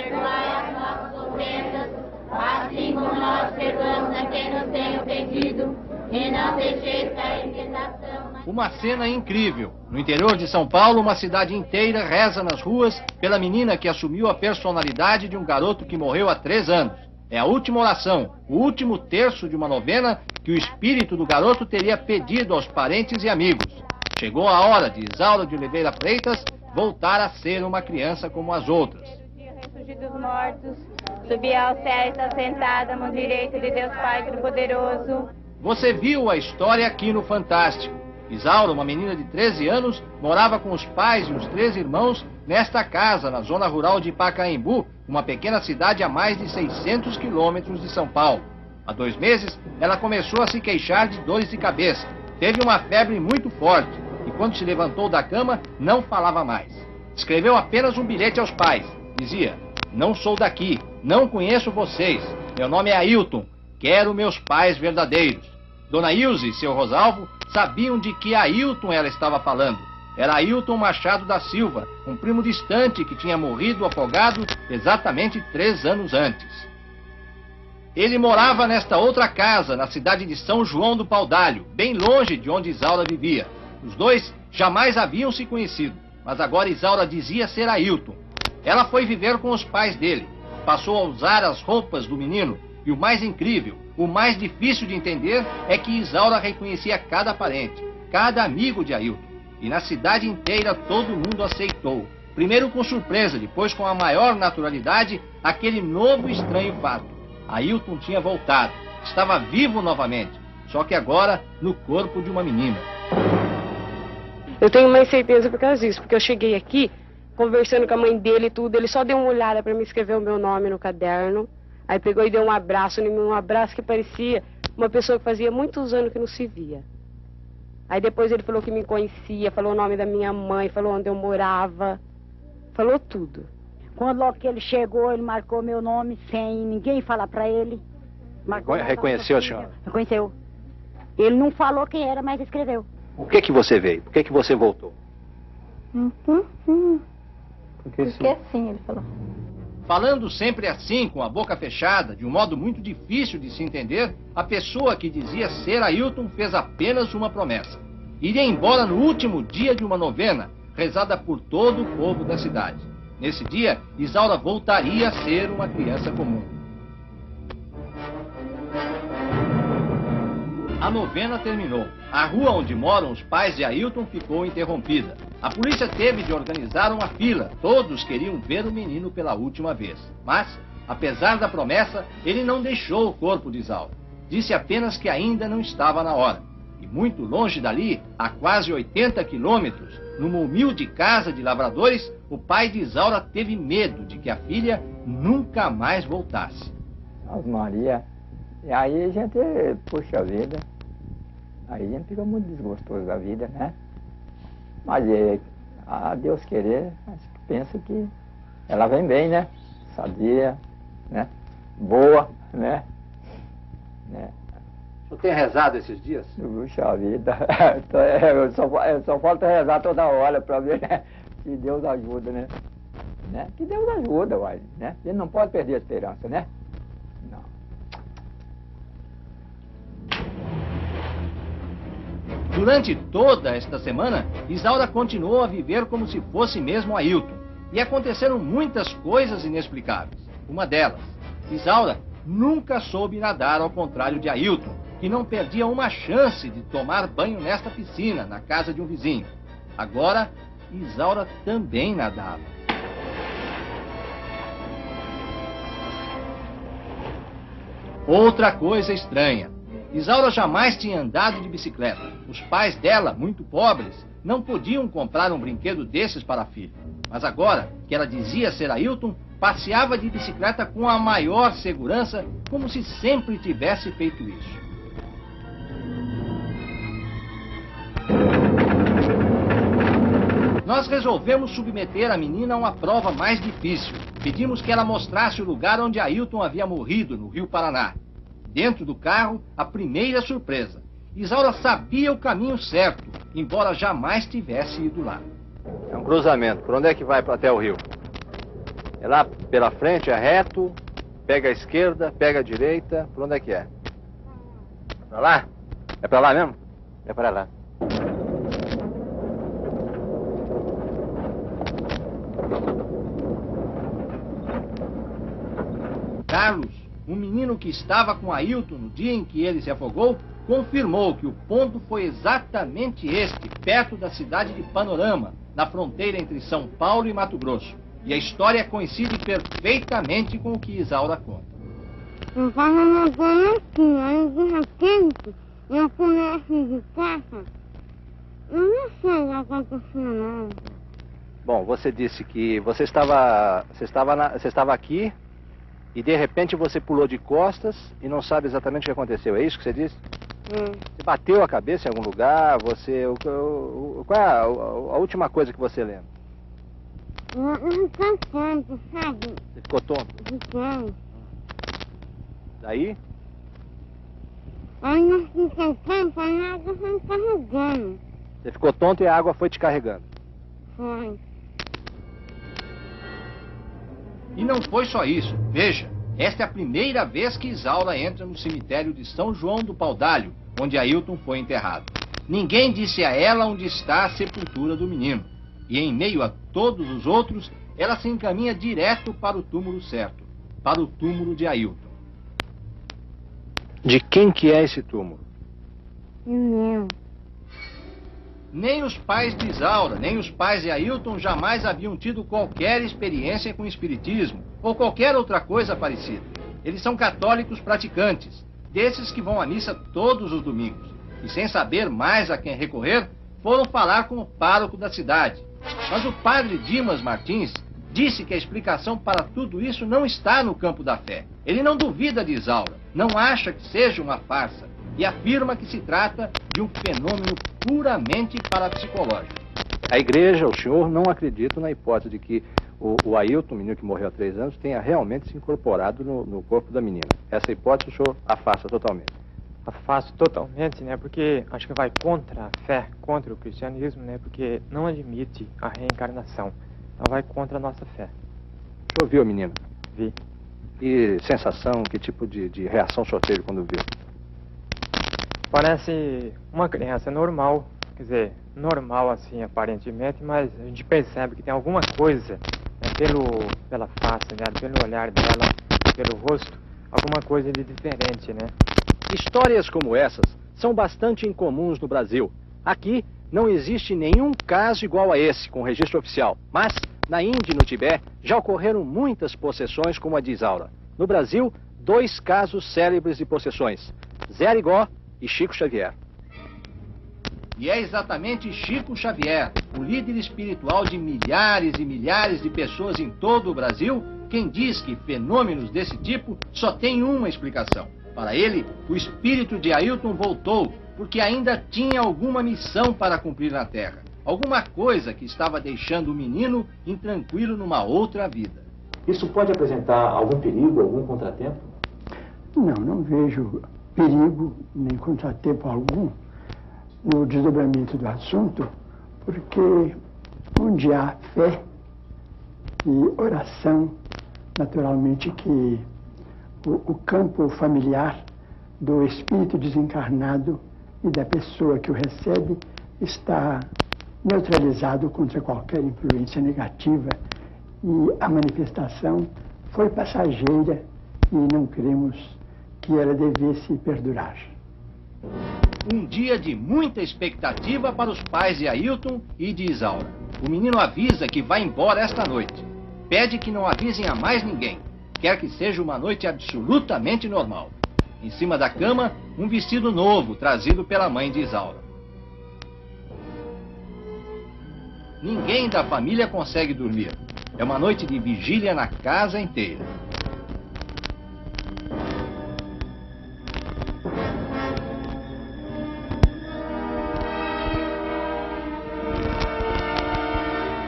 perdoai as nossas ofensas, assim como nós perdoamos a quem nos tem ofendido, e não deixeis cair em tentação. Uma cena incrível. No interior de São Paulo, uma cidade inteira reza nas ruas pela menina que assumiu a personalidade de um garoto que morreu há 3 anos. É a última oração, o último terço de uma novena que o espírito do garoto teria pedido aos parentes e amigos. Chegou a hora de Isaura de Oliveira Freitas voltar a ser uma criança como as outras. Ressurgir dos mortos, subir ao céu e está sentada à mão direita de Deus Pai Todo-Poderoso. Você viu a história aqui no Fantástico. Isaura, uma menina de 13 anos, morava com os pais e os 3 irmãos nesta casa, na zona rural de Pacaembu, uma pequena cidade a mais de 600 quilômetros de São Paulo. Há 2 meses, ela começou a se queixar de dores de cabeça. Teve uma febre muito forte e, quando se levantou da cama, não falava mais. Escreveu apenas um bilhete aos pais. Dizia: não sou daqui, não conheço vocês, meu nome é Ailton, quero meus pais verdadeiros. Dona Ilse e seu Rosalvo sabiam de que Ailton ela estava falando. Era Ailton Machado da Silva, um primo distante que tinha morrido afogado exatamente 3 anos antes. Ele morava nesta outra casa, na cidade de São João do Paudalho, bem longe de onde Isaura vivia. Os dois jamais haviam se conhecido, mas agora Isaura dizia ser Ailton. Ela foi viver com os pais dele, passou a usar as roupas do menino, e o mais incrível, o mais difícil de entender é que Isaura reconhecia cada parente, cada amigo de Ailton. E na cidade inteira todo mundo aceitou. Primeiro com surpresa, depois com a maior naturalidade, aquele novo e estranho fato. Ailton tinha voltado, estava vivo novamente, só que agora no corpo de uma menina. Eu tenho mais certeza por causa disso, porque eu cheguei aqui, conversando com a mãe dele e tudo, ele só deu uma olhada para me escrever o meu nome no caderno. Aí pegou e deu um abraço em mim, um abraço que parecia uma pessoa que fazia muitos anos que não se via. Aí depois ele falou que me conhecia, falou o nome da minha mãe, falou onde eu morava, falou tudo. Quando logo que ele chegou, ele marcou meu nome sem ninguém falar pra ele. Reconheceu a senhora? Reconheceu. Ele não falou quem era, mas escreveu. Por que você veio? Por que você voltou? Porque sim, ele falou. Falando sempre assim, com a boca fechada, de um modo muito difícil de se entender, a pessoa que dizia ser Ailton fez apenas uma promessa. Iria embora no último dia de uma novena, rezada por todo o povo da cidade. Nesse dia, Isaura voltaria a ser uma criança comum. A novena terminou. A rua onde moram os pais de Ailton ficou interrompida. A polícia teve de organizar uma fila. Todos queriam ver o menino pela última vez. Mas, apesar da promessa, ele não deixou o corpo de Isaura. Disse apenas que ainda não estava na hora. E muito longe dali, a quase 80 quilômetros, numa humilde casa de lavradores, o pai de Isaura teve medo de que a filha nunca mais voltasse. Ave Maria. E aí a gente, puxa vida, aí a gente fica muito desgostoso da vida, né? Mas a Deus querer, penso que ela vem bem, né? Sadia, né? Boa, né? O senhor tem rezado esses dias? Puxa vida, só falta rezar toda hora para ver, né? Que Deus ajuda, né? Que Deus ajuda, uai, né? Ele não pode perder a esperança, né? Não. Durante toda esta semana, Isaura continuou a viver como se fosse mesmo Ailton. E aconteceram muitas coisas inexplicáveis. Uma delas, Isaura nunca soube nadar, ao contrário de Ailton, que não perdia uma chance de tomar banho nesta piscina, na casa de um vizinho. Agora, Isaura também nadava. Outra coisa estranha. Isaura jamais tinha andado de bicicleta. Os pais dela, muito pobres, não podiam comprar um brinquedo desses para a filha. Mas agora, que ela dizia ser Ailton, passeava de bicicleta com a maior segurança, como se sempre tivesse feito isso. Nós resolvemos submeter a menina a uma prova mais difícil. Pedimos que ela mostrasse o lugar onde Ailton havia morrido, no Rio Paraná. Dentro do carro, a primeira surpresa. Isaura sabia o caminho certo, embora jamais tivesse ido lá. É um cruzamento. Por onde é que vai até o rio? É lá pela frente, é reto, pega a esquerda, pega a direita, por onde é que é? Pra lá? É pra lá mesmo? É pra lá. Carlos, um menino que estava com Ailton no dia em que ele se afogou, confirmou que o ponto foi exatamente este, perto da cidade de Panorama, na fronteira entre São Paulo e Mato Grosso. E a história coincide perfeitamente com o que Isaura conta. Eu estava nadando aqui, aí de repente eu comecei de casa. Eu não sei o que aconteceu, não. Bom, você disse que você estava aqui e de repente você pulou de costas e não sabe exatamente o que aconteceu. É isso que você disse? Você bateu a cabeça em algum lugar? Qual é a última coisa que você lembra? Eu fiquei tonto, sabe? Você ficou tonto? Fiquei. Daí? Aí eu fiquei tonto, aí a água foi me carregando. Você ficou tonto e a água foi te carregando. Foi. E não foi só isso. Veja, esta é a primeira vez que Isaura entra no cemitério de São João do Paudalho, onde Ailton foi enterrado. Ninguém disse a ela onde está a sepultura do menino. E em meio a todos os outros, ela se encaminha direto para o túmulo certo, para o túmulo de Ailton. De quem que é esse túmulo? Meu. Nem os pais de Isaura, nem os pais de Ailton jamais haviam tido qualquer experiência com espiritismo ou qualquer outra coisa parecida. Eles são católicos praticantes, desses que vão à missa todos os domingos. E sem saber mais a quem recorrer, foram falar com o pároco da cidade. Mas o padre Dimas Martins disse que a explicação para tudo isso não está no campo da fé. Ele não duvida de Isaura, não acha que seja uma farsa e afirma que se trata de um fenômeno puramente parapsicológico. A igreja, o senhor, não acredita na hipótese de que o Ailton, o menino que morreu há 3 anos, tenha realmente se incorporado no corpo da menina. Essa hipótese o senhor afasta totalmente. Afasto totalmente, né? Porque acho que vai contra a fé, contra o cristianismo, né? Porque não admite a reencarnação. Então vai contra a nossa fé. O senhor viu a menina? Vi. E sensação, que tipo de reação o senhor teve quando viu? Parece uma criança normal, quer dizer, normal assim aparentemente, mas a gente percebe que tem alguma coisa, né, pela face, né, pelo olhar dela, pelo rosto, alguma coisa de diferente, né? Histórias como essas são bastante incomuns no Brasil. Aqui não existe nenhum caso igual a esse, com registro oficial. Mas, na Índia e no Tibete, já ocorreram muitas possessões como a de Isaura. No Brasil, 2 casos célebres de possessões: Zé Arigó e Chico Xavier. E é exatamente Chico Xavier, o líder espiritual de milhares e milhares de pessoas em todo o Brasil, quem diz que fenômenos desse tipo só tem uma explicação. Para ele, o espírito de Ailton voltou porque ainda tinha alguma missão para cumprir na Terra. Alguma coisa que estava deixando o menino intranquilo numa outra vida. Isso pode apresentar algum perigo, algum contratempo? Não vejo perigo nem contratempo algum no desdobramento do assunto, porque onde há fé e oração, naturalmente que o campo familiar do espírito desencarnado e da pessoa que o recebe está neutralizado contra qualquer influência negativa, e a manifestação foi passageira e não queremos que ela devesse perdurar. Um dia de muita expectativa para os pais de Ailton e de Isaura. O menino avisa que vai embora esta noite. Pede que não avisem a mais ninguém. Quer que seja uma noite absolutamente normal. Em cima da cama, um vestido novo trazido pela mãe de Isaura. Ninguém da família consegue dormir. É uma noite de vigília na casa inteira.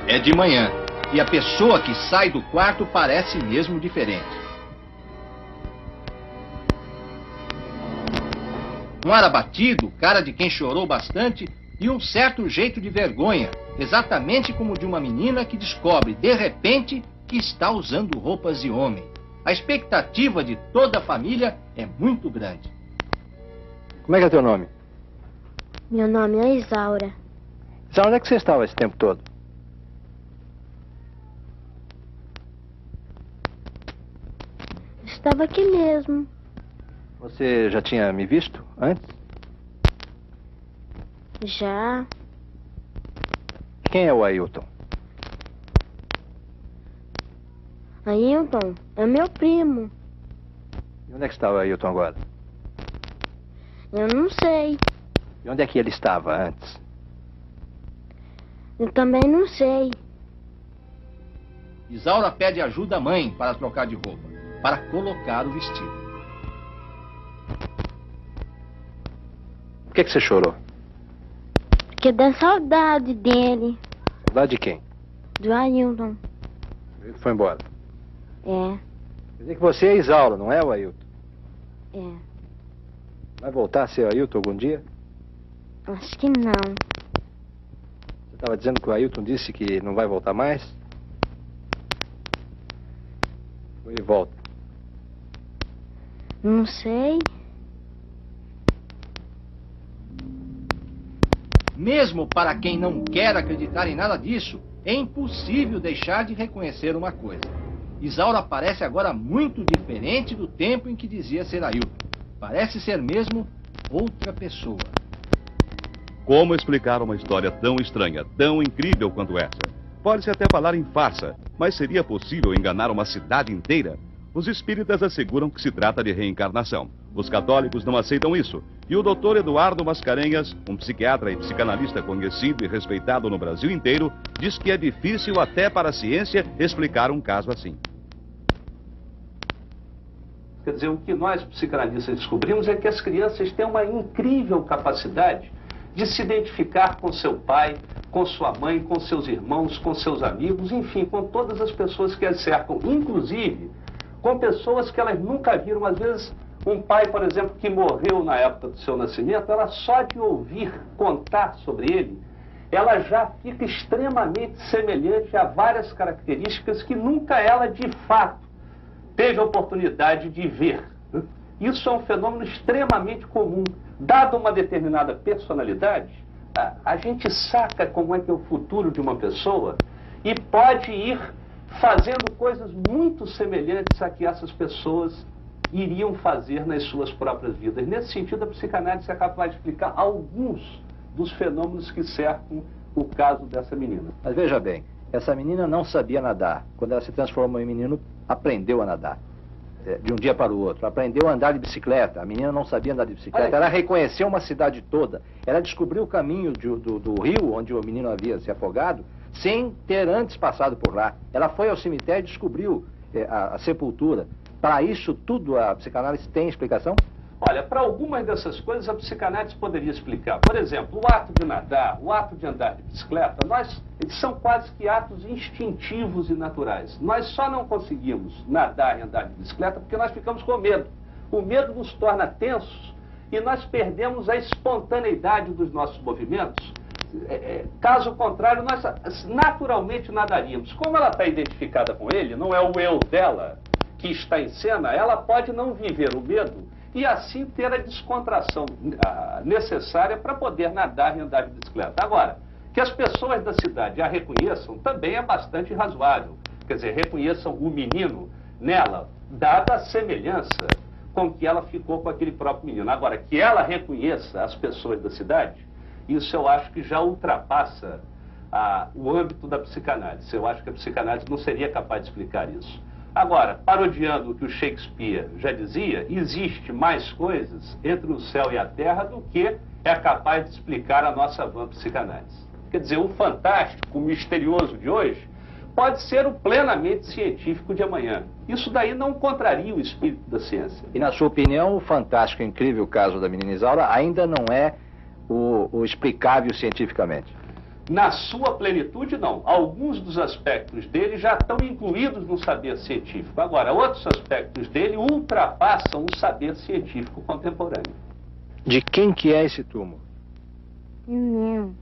É de manhã, e a pessoa que sai do quarto parece mesmo diferente. Um ar abatido, cara de quem chorou bastante, e um certo jeito de vergonha, exatamente como de uma menina que descobre, de repente, que está usando roupas de homem. A expectativa de toda a família é muito grande. Como é que é teu nome? Meu nome é Isaura. Isaura, onde é que você estava esse tempo todo? Estava aqui mesmo. Você já tinha me visto antes? Já. Quem é o Ailton? Ailton é meu primo. E onde é que estava o Ailton agora? Eu não sei. E onde é que ele estava antes? Eu também não sei. Isaura pede ajuda à mãe para trocar de roupa, para colocar o vestido. Por que você chorou? Porque dá saudade dele. Saudade de quem? Do Ailton. Ele foi embora. É. Quer dizer que você é Isaura, não é o Ailton? É. Vai voltar a ser o Ailton algum dia? Acho que não. Você estava dizendo que o Ailton disse que não vai voltar mais? Ou ele volta? Não sei. Mesmo para quem não quer acreditar em nada disso, é impossível deixar de reconhecer uma coisa. Isaura parece agora muito diferente do tempo em que dizia ser Ailton. Parece ser mesmo outra pessoa. Como explicar uma história tão estranha, tão incrível quanto essa? Pode-se até falar em farsa, mas seria possível enganar uma cidade inteira? Os espíritas asseguram que se trata de reencarnação. Os católicos não aceitam isso. E o Dr. Eduardo Mascarenhas, um psiquiatra e psicanalista conhecido e respeitado no Brasil inteiro, diz que é difícil até para a ciência explicar um caso assim. Quer dizer, o que nós psicanalistas descobrimos é que as crianças têm uma incrível capacidade de se identificar com seu pai, com sua mãe, com seus irmãos, com seus amigos, enfim, com todas as pessoas que as cercam, inclusive com pessoas que elas nunca viram. Às vezes, um pai, por exemplo, que morreu na época do seu nascimento, ela só de ouvir contar sobre ele, ela já fica extremamente semelhante a várias características que nunca ela, de fato, teve a oportunidade de ver. Isso é um fenômeno extremamente comum. Dada uma determinada personalidade, a gente saca como é que é o futuro de uma pessoa e pode ir fazendo coisas muito semelhantes a que essas pessoas iriam fazer nas suas próprias vidas. Nesse sentido, a psicanálise é capaz de explicar alguns dos fenômenos que cercam o caso dessa menina. Mas veja bem, essa menina não sabia nadar. Quando ela se transformou em menino, aprendeu a nadar. De um dia para o outro. Aprendeu a andar de bicicleta. A menina não sabia andar de bicicleta. Ela reconheceu uma cidade toda. Ela descobriu o caminho do rio onde o menino havia se afogado, sem ter antes passado por lá. Ela foi ao cemitério e descobriu a sepultura. Para isso tudo, a psicanálise tem explicação? Olha, para algumas dessas coisas a psicanálise poderia explicar. Por exemplo, o ato de nadar, o ato de andar de bicicleta, eles são quase que atos instintivos e naturais. Nós só não conseguimos nadar e andar de bicicleta porque nós ficamos com medo. O medo nos torna tensos e nós perdemos a espontaneidade dos nossos movimentos. Caso contrário, nós naturalmente nadaríamos. Como ela está identificada com ele, não é o eu dela que está em cena, ela pode não viver o medo e assim ter a descontração necessária para poder nadar e andar de bicicleta. Agora, que as pessoas da cidade a reconheçam também é bastante razoável. Quer dizer, reconheçam o menino nela, dada a semelhança com que ela ficou com aquele próprio menino. Agora, que ela reconheça as pessoas da cidade, isso eu acho que já ultrapassa o âmbito da psicanálise. Eu acho que a psicanálise não seria capaz de explicar isso. Agora, parodiando o que o Shakespeare já dizia, existe mais coisas entre o céu e a terra do que é capaz de explicar a nossa vã psicanálise. Quer dizer, o fantástico, o misterioso de hoje, pode ser o plenamente científico de amanhã. Isso daí não contraria o espírito da ciência. E na sua opinião, o fantástico e incrível caso da menina Isaura ainda não é o explicável cientificamente? Na sua plenitude, não. Alguns dos aspectos dele já estão incluídos no saber científico. Agora, outros aspectos dele ultrapassam o saber científico contemporâneo. De quem que é esse túmulo? Meu.